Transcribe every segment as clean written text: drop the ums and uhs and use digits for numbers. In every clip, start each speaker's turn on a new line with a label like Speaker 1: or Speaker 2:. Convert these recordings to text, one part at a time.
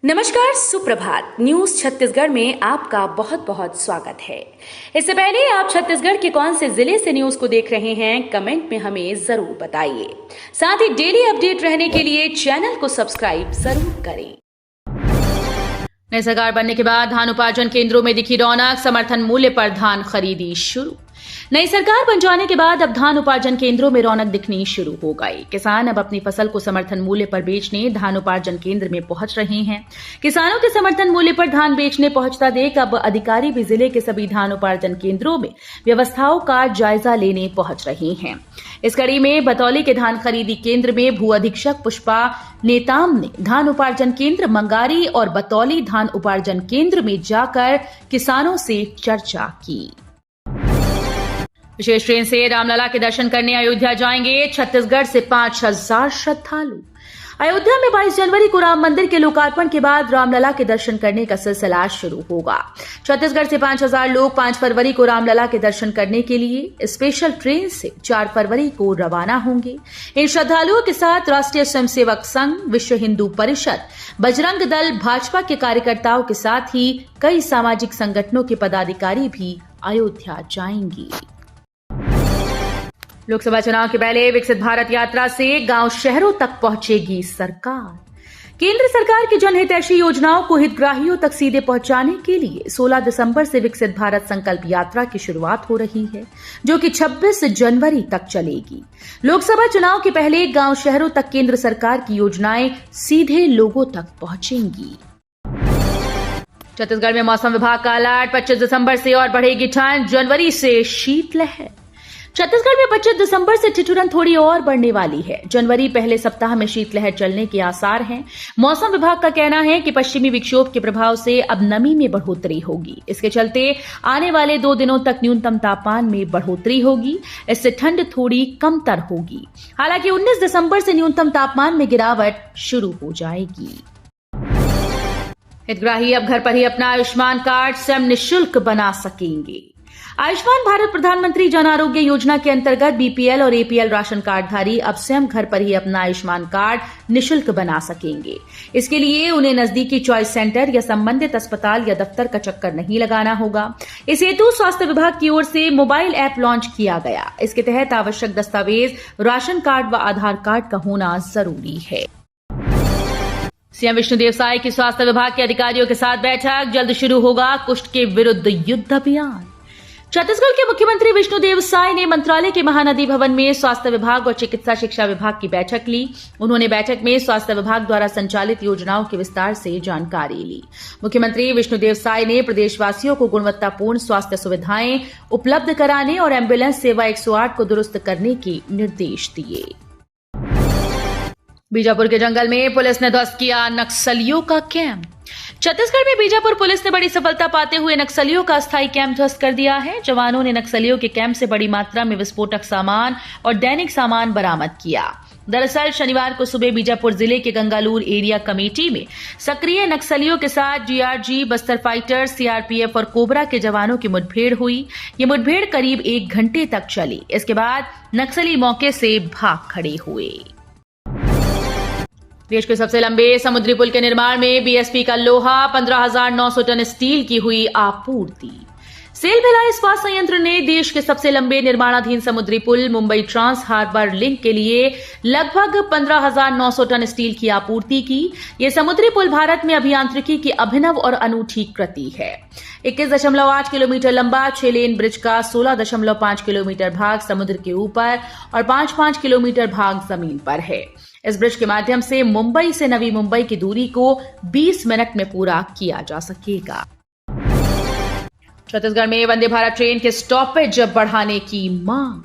Speaker 1: नमस्कार, सुप्रभात। न्यूज छत्तीसगढ़ में आपका बहुत बहुत स्वागत है। इससे पहले आप छत्तीसगढ़ के कौन से जिले से न्यूज को देख रहे हैं, कमेंट में हमें जरूर बताइए। साथ ही डेली अपडेट रहने के लिए चैनल को सब्सक्राइब जरूर करें।
Speaker 2: नई सरकार बनने के बाद धान उपार्जन केंद्रों में दिखी रौनक, समर्थन मूल्य पर धान खरीदी शुरू। नई सरकार बन जाने के बाद अब धान उपार्जन केंद्रों में रौनक दिखनी शुरू हो गई। किसान अब अपनी फसल को समर्थन मूल्य पर बेचने धान उपार्जन केंद्र में पहुंच रहे हैं। किसानों के समर्थन मूल्य पर धान बेचने पहुंचता देख अब अधिकारी भी जिले के सभी धान उपार्जन केंद्रों में व्यवस्थाओं का जायजा लेने पहुंच रहे हैं। इस कड़ी में बतौली के धान खरीदी केंद्र में भू अधीक्षक पुष्पा नेताम ने धान उपार्जन केंद्र मंगारी और बतौली धान उपार्जन केंद्र में जाकर किसानों से चर्चा की। विशेष ट्रेन से रामलला के दर्शन करने अयोध्या जाएंगे छत्तीसगढ़ से 5,000 श्रद्धालु। अयोध्या में 22 जनवरी को राम मंदिर के लोकार्पण के बाद रामलला के दर्शन करने का सिलसिला शुरू होगा। छत्तीसगढ़ से 5,000 लोग 5 फरवरी को रामलला के दर्शन करने के लिए स्पेशल ट्रेन से 4 फरवरी को रवाना होंगे। इन श्रद्धालुओं के साथ राष्ट्रीय स्वयंसेवक संघ, विश्व हिंदू परिषद, बजरंग दल, भाजपा के कार्यकर्ताओं के साथ ही कई सामाजिक संगठनों के पदाधिकारी भी अयोध्या जाएंगे। लोकसभा चुनाव के पहले विकसित भारत यात्रा से गांव शहरों तक पहुंचेगी सरकार। केंद्र सरकार की जनहितैषी योजनाओं को हितग्राहियों तक सीधे पहुंचाने के लिए 16 दिसंबर से विकसित भारत संकल्प यात्रा की शुरुआत हो रही है, जो कि 26 जनवरी तक चलेगी। लोकसभा चुनाव के पहले गांव शहरों तक केंद्र सरकार की योजनाएं सीधे लोगों तक पहुंचेंगी। छत्तीसगढ़ में मौसम विभाग का अलर्ट, 25 दिसंबर से और बढ़ेगी ठंड, जनवरी से शीतलहर। छत्तीसगढ़ में 25 दिसंबर से ठिठुरन थोड़ी और बढ़ने वाली है। जनवरी पहले सप्ताह में शीतलहर चलने के आसार हैं। मौसम विभाग का कहना है कि पश्चिमी विक्षोभ के प्रभाव से अब नमी में बढ़ोतरी होगी। इसके चलते आने वाले 2 दिनों तक न्यूनतम तापमान में बढ़ोतरी होगी। इससे ठंड थोड़ी कमतर होगी। हालांकि 19 दिसंबर से न्यूनतम तापमान में गिरावट शुरू हो जाएगी। हितग्राही अब घर पर ही अपना आयुष्मान कार्ड स्वयं निःशुल्क बना सकेंगे। आयुष्मान भारत प्रधानमंत्री जन आरोग्य योजना के अंतर्गत बीपीएल और एपीएल राशन कार्डधारी अब स्वयं घर पर ही अपना आयुष्मान कार्ड निःशुल्क बना सकेंगे। इसके लिए उन्हें नजदीकी चॉइस सेंटर या संबंधित अस्पताल या दफ्तर का चक्कर नहीं लगाना होगा। इस हेतु स्वास्थ्य विभाग की ओर से मोबाइल ऐप लॉन्च किया गया। इसके तहत आवश्यक दस्तावेज राशन कार्ड व आधार कार्ड का होना जरूरी है। सीएम विष्णुदेव साय की स्वास्थ्य विभाग के अधिकारियों के साथ बैठक, जल्द शुरू होगा कुष्ठ के विरुद्ध युद्ध अभियान। छत्तीसगढ़ के मुख्यमंत्री विष्णुदेव साय ने मंत्रालय के महानदी भवन में स्वास्थ्य विभाग और चिकित्सा शिक्षा विभाग की बैठक ली। उन्होंने बैठक में स्वास्थ्य विभाग द्वारा संचालित योजनाओं के विस्तार से जानकारी ली। मुख्यमंत्री विष्णुदेव साय ने प्रदेशवासियों को गुणवत्तापूर्ण स्वास्थ्य सुविधाएं उपलब्ध कराने और एम्बुलेंस सेवा 108 को दुरुस्त करने के निर्देश दिए। बीजापुर के जंगल में पुलिस ने ध्वस्त किया नक्सलियों का कैंप। छत्तीसगढ़ में बीजापुर पुलिस ने बड़ी सफलता पाते हुए नक्सलियों का अस्थायी कैंप ध्वस्त कर दिया है। जवानों ने नक्सलियों के कैंप से बड़ी मात्रा में विस्फोटक सामान और दैनिक सामान बरामद किया। दरअसल शनिवार को सुबह बीजापुर जिले के गंगालूर एरिया कमेटी में सक्रिय नक्सलियों के साथ जीआरजी, बस्तर फाइटर, सीआरपीएफ और कोबरा के जवानों की मुठभेड़ हुई। ये मुठभेड़ करीब 1 घंटे तक चली। इसके बाद नक्सली मौके से भाग खड़े हुए। देश के सबसे लंबे समुद्री पुल के निर्माण में बीएसपी का लोहा, 15,900 टन स्टील की हुई आपूर्ति। सेल भिलाई इस्पात संयंत्र ने देश के सबसे लंबे निर्माणाधीन समुद्री पुल मुंबई ट्रांस हार्बर लिंक के लिए लगभग 15,900 टन स्टील की आपूर्ति की। यह समुद्री पुल भारत में अभियांत्रिकी की अभिनव और अनूठी कृति है। 21.8 किलोमीटर लंबा 6 लेन ब्रिज का 16.5 किलोमीटर भाग समुद्र के ऊपर और 5.5 किलोमीटर भाग जमीन पर है। इस ब्रिज के माध्यम से मुंबई से नवी मुंबई की दूरी को 20 मिनट में पूरा किया जा सकेगा। छत्तीसगढ़ में वंदे भारत ट्रेन के स्टॉपेज बढ़ाने की मांग।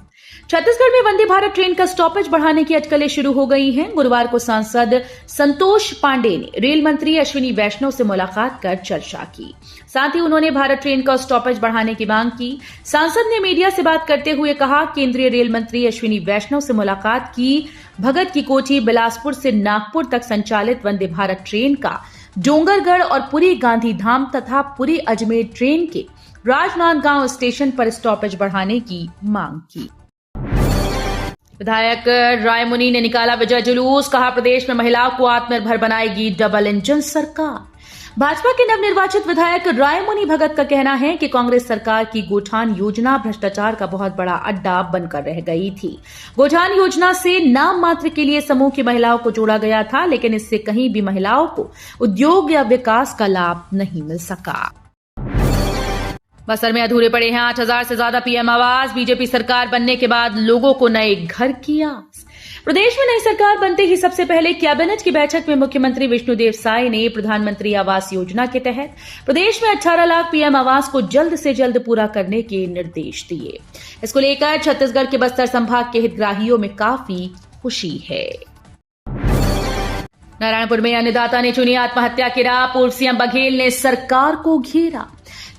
Speaker 2: छत्तीसगढ़ में वंदे भारत ट्रेन का स्टॉपेज बढ़ाने की अटकलें शुरू हो गई हैं। गुरुवार को सांसद संतोष पांडे ने रेल मंत्री अश्विनी वैष्णव से मुलाकात कर चर्चा की। साथ ही उन्होंने भारत ट्रेन का स्टॉपेज बढ़ाने की मांग की। सांसद ने मीडिया से बात करते हुए कहा, केंद्रीय रेल मंत्री अश्विनी वैष्णव से मुलाकात की। भगत की कोठी बिलासपुर से नागपुर तक संचालित वंदे भारत ट्रेन का डोंगरगढ़ और पुरी गांधीधाम तथा पुरी अजमेर ट्रेन के राजनांदगांव स्टेशन पर स्टॉपेज बढ़ाने की मांग की। विधायक रायमुनि ने निकाला विजय जुलूस, कहा प्रदेश में महिलाओं को आत्मनिर्भर बनाएगी डबल इंजन सरकार। भाजपा के नवनिर्वाचित विधायक रायमुनि भगत का कहना है कि कांग्रेस सरकार की गोठान योजना भ्रष्टाचार का बहुत बड़ा अड्डा बनकर रह गई थी। गोठान योजना से नाम मात्र के लिए समूह की महिलाओं को जोड़ा गया था, लेकिन इससे कहीं भी महिलाओं को उद्योग या विकास का लाभ नहीं मिल सका। बस्तर में अधूरे पड़े हैं 8,000 से ज्यादा पीएम आवास। बीजेपी सरकार बनने के बाद लोगों को नए घर की आस। प्रदेश में नई सरकार बनते ही सबसे पहले कैबिनेट की बैठक में मुख्यमंत्री विष्णुदेव साय ने प्रधानमंत्री आवास योजना के तहत प्रदेश में 18 लाख पीएम आवास को जल्द से जल्द पूरा करने के निर्देश दिए। इसको लेकर छत्तीसगढ़ के बस्तर संभाग के हितग्राहियों में काफी खुशी है। नारायणपुर में अन्नदाता ने चुनी आत्महत्या की राह, पूर्व सीएम बघेल ने सरकार को घेरा।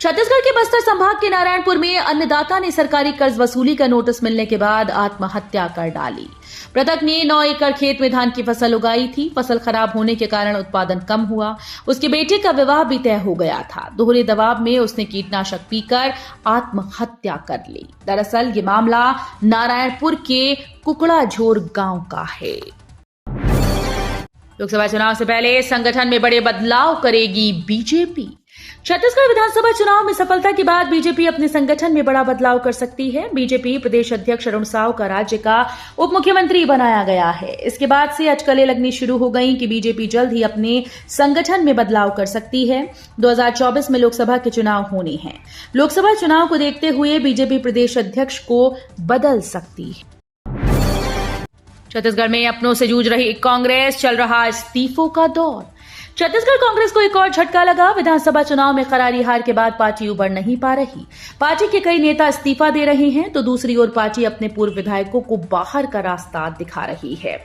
Speaker 2: छत्तीसगढ़ के बस्तर संभाग के नारायणपुर में अन्नदाता ने सरकारी कर्ज वसूली का नोटिस मिलने के बाद आत्महत्या कर डाली। मृतक ने 9 एकड़ खेत में धान की फसल उगाई थी। फसल खराब होने के कारण उत्पादन कम हुआ। उसके बेटे का विवाह भी तय हो गया था। दोहरे दबाव में उसने कीटनाशक पीकर आत्महत्या कर ली। दरअसल ये मामला नारायणपुर के कुकड़ाझोर गांव का है। लोकसभा चुनाव से पहले संगठन में बड़े बदलाव करेगी बीजेपी। छत्तीसगढ़ विधानसभा चुनाव में सफलता के बाद बीजेपी अपने संगठन में बड़ा बदलाव कर सकती है। बीजेपी प्रदेश अध्यक्ष अरुण साव का राज्य का उप मुख्यमंत्री बनाया गया है। इसके बाद से अटकलें लगनी शुरू हो गई कि बीजेपी जल्द ही अपने संगठन में बदलाव कर सकती है। 2024 में लोकसभा के चुनाव होने हैं। लोकसभा चुनाव को देखते हुए बीजेपी प्रदेश अध्यक्ष को बदल सकती है। छत्तीसगढ़ में अपनों से जूझ रही कांग्रेस, चल रहा इस्तीफों का दौर। छत्तीसगढ़ कांग्रेस को एक और झटका लगा। विधानसभा चुनाव में करारी हार के बाद पार्टी उबर नहीं पा रही। पार्टी के कई नेता इस्तीफा दे रहे हैं, तो दूसरी ओर पार्टी अपने पूर्व विधायकों को बाहर का रास्ता दिखा रही है।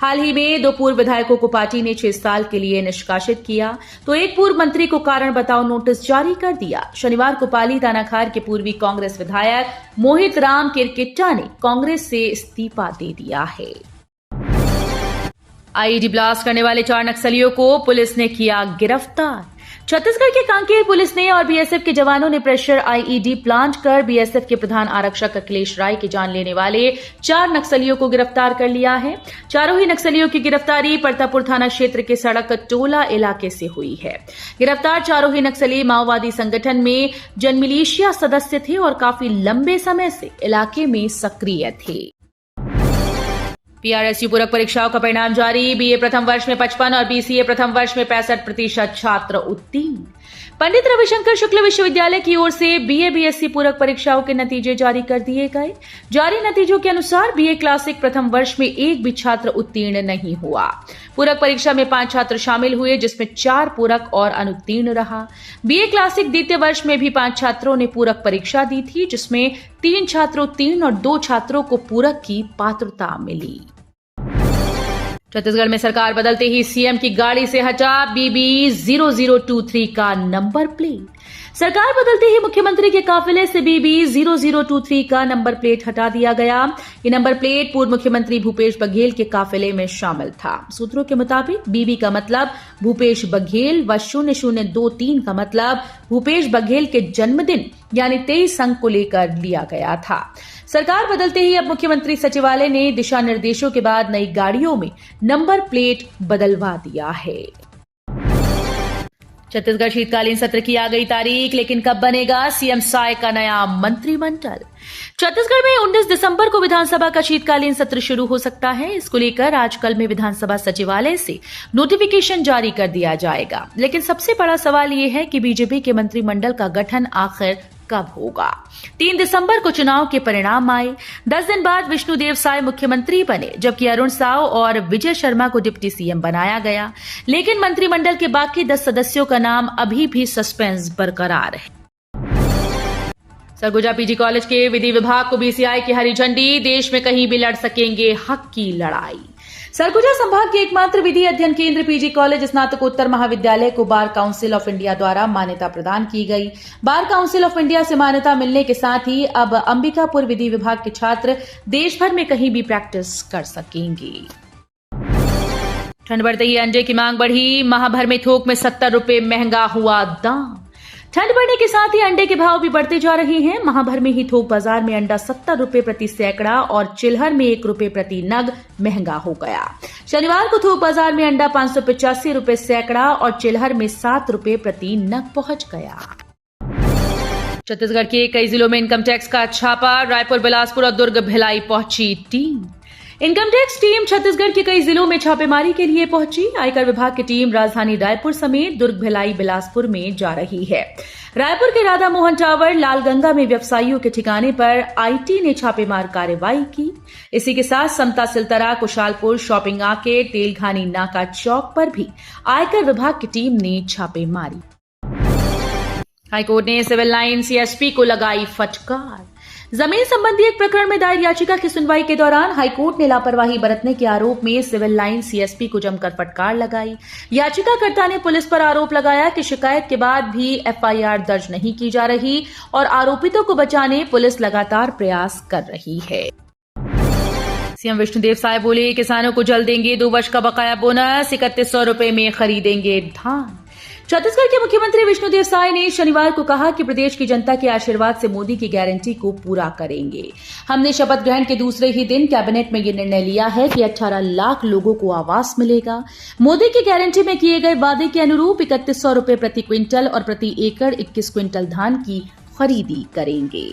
Speaker 2: हाल ही में 2 पूर्व विधायकों को पार्टी ने 6 साल के लिए निष्कासित किया, तो एक पूर्व मंत्री को कारण बताओ नोटिस जारी कर दिया। शनिवार को पाली तानाखार के पूर्वी कांग्रेस विधायक मोहित राम किरकिट्टा ने कांग्रेस से इस्तीफा दे दिया है। आईईडी ब्लास्ट करने वाले 4 नक्सलियों को पुलिस ने किया गिरफ्तार। छत्तीसगढ़ के कांकेर पुलिस ने और बीएसएफ के जवानों ने प्रेशर आईईडी प्लांट कर बीएसएफ के प्रधान आरक्षक अखिलेश राय की जान लेने वाले 4 नक्सलियों को गिरफ्तार कर लिया है। चारों ही नक्सलियों की गिरफ्तारी परतापुर थाना क्षेत्र के सड़क टोला इलाके से हुई है। गिरफ्तार चारों ही नक्सली माओवादी संगठन में जनमिलिशिया सदस्य थे और काफी लंबे समय से इलाके में सक्रिय थे। पीआरएसयू पूरक परीक्षाओं का परिणाम जारी। बीए प्रथम वर्ष में 55 और बीसीए प्रथम वर्ष में 65% छात्र उत्तीर्ण। पंडित रविशंकर शुक्ल विश्वविद्यालय की ओर से बीए बीएससी पूरक परीक्षाओं के नतीजे जारी कर दिए गए। जारी नतीजों के अनुसार बीए क्लासिक प्रथम वर्ष में एक भी छात्र उत्तीर्ण नहीं हुआ। पूरक परीक्षा में 5 छात्र शामिल हुए, जिसमें 4 पूरक और अनुत्तीर्ण रहा। बीए क्लासिक द्वितीय वर्ष में भी 5 छात्रों ने पूरक परीक्षा दी थी, जिसमें 3 छात्र उत्तीर्ण और 2 छात्रों को पूरक की पात्रता मिली। छत्तीसगढ़ में सरकार बदलते ही सीएम की गाड़ी से हटा BB 0023 का नंबर प्लेट। सरकार बदलते ही मुख्यमंत्री के काफिले से BB 0023 का नंबर प्लेट हटा दिया गया। ये नंबर प्लेट पूर्व मुख्यमंत्री भूपेश बघेल के काफिले में शामिल था। सूत्रों के मुताबिक BB का मतलब भूपेश बघेल व 0023 का मतलब भूपेश बघेल के जन्मदिन यानी 23 अंक को लेकर लिया गया था। सरकार बदलते ही अब मुख्यमंत्री सचिवालय ने दिशा निर्देशों के बाद नई गाड़ियों में नंबर प्लेट बदलवा दिया है। छत्तीसगढ़ शीतकालीन सत्र की आ गई तारीख, लेकिन कब बनेगा सीएम साय का नया मंत्रिमंडल। छत्तीसगढ़ में 19 दिसंबर को विधानसभा का शीतकालीन सत्र शुरू हो सकता है। इसको लेकर आज कल में विधानसभा सचिवालय से नोटिफिकेशन जारी कर दिया जाएगा। लेकिन सबसे बड़ा सवाल यह है कि बीजेपी के मंत्रिमंडल का गठन आखिर कब होगा। 3 दिसंबर को चुनाव के परिणाम आए। 10 दिन बाद विष्णुदेव साय मुख्यमंत्री बने, जबकि अरुण साव और विजय शर्मा को डिप्टी सीएम बनाया गया। लेकिन मंत्रिमंडल के बाकी 10 सदस्यों का नाम अभी भी सस्पेंस बरकरार है। सरगुजा पीजी कॉलेज के विधि विभाग को बीसीआई की हरी झंडी। देश में कहीं भी लड़ सकेंगे हक की लड़ाई। सरगुजा संभाग के एकमात्र विधि अध्ययन केंद्र पीजी कॉलेज स्नातकोत्तर महाविद्यालय को बार काउंसिल ऑफ इंडिया द्वारा मान्यता प्रदान की गई। बार काउंसिल ऑफ इंडिया से मान्यता मिलने के साथ ही अब अंबिकापुर विधि विभाग के छात्र देश भर में कहीं भी प्रैक्टिस कर सकेंगे। ठंड बढ़ते ही अंडे की मांग बढ़ी। माह भर में थोक में 70 रुपए महंगा हुआ दाम। ठंड बढ़ने के साथ ही अंडे के भाव भी बढ़ते जा रहे हैं। माह भर में ही थोक बाजार में अंडा 70 रुपए प्रति सैकड़ा और चिल्हर में 1 रुपए प्रति नग महंगा हो गया। शनिवार को थोक बाजार में अंडा 585 रुपए सैकड़ा और चिल्हर में 7 रुपए प्रति नग पहुंच गया। छत्तीसगढ़ के कई जिलों में इनकम टैक्स का छापा। रायपुर, बिलासपुर और दुर्ग भिलाई पहुंची team. Income tax team Chhattisgarh के कई जिलों में छापेमारी के लिए पहुंची। आयकर विभाग की टीम राजधानी रायपुर समेत दुर्ग, भिलाई, बिलासपुर में जा रही है। रायपुर के राधा मोहन टावर, लालगंगा में व्यवसायियों के ठिकाने पर आईटी ने छापेमार कार्रवाई की। इसी के साथ समता, सिलतरा, कुशालपुर, शॉपिंग आर्केड, तेलघानी नाका चौक पर भी आयकर विभाग की टीम ने छापेमारी। हाईकोर्ट ने सिविल लाइन सीएसपी को लगाई फटकार। जमीन संबंधी एक प्रकरण में दायर याचिका की सुनवाई के दौरान हाईकोर्ट ने लापरवाही बरतने के आरोप में सिविल लाइन सीएसपी को जमकर फटकार लगाई। याचिकाकर्ता ने पुलिस पर आरोप लगाया कि शिकायत के बाद भी एफआईआर दर्ज नहीं की जा रही और आरोपितों को बचाने पुलिस लगातार प्रयास कर रही है। सीएम विष्णुदेव साय बोले, किसानों को जल्द देंगे 2 वर्ष का बकाया बोनस, 3100 रुपए में खरीदेंगे धान। छत्तीसगढ़ के मुख्यमंत्री विष्णुदेव साय ने शनिवार को कहा कि प्रदेश की जनता के आशीर्वाद से मोदी की गारंटी को पूरा करेंगे। हमने शपथ ग्रहण के दूसरे ही दिन कैबिनेट में ये निर्णय लिया है कि 18 लाख लोगों को आवास मिलेगा। मोदी की गारंटी में किए गए वादे के अनुरूप 3100 रुपए प्रति क्विंटल और प्रति एकड़ 21 क्विंटल धान की खरीदी करेंगे।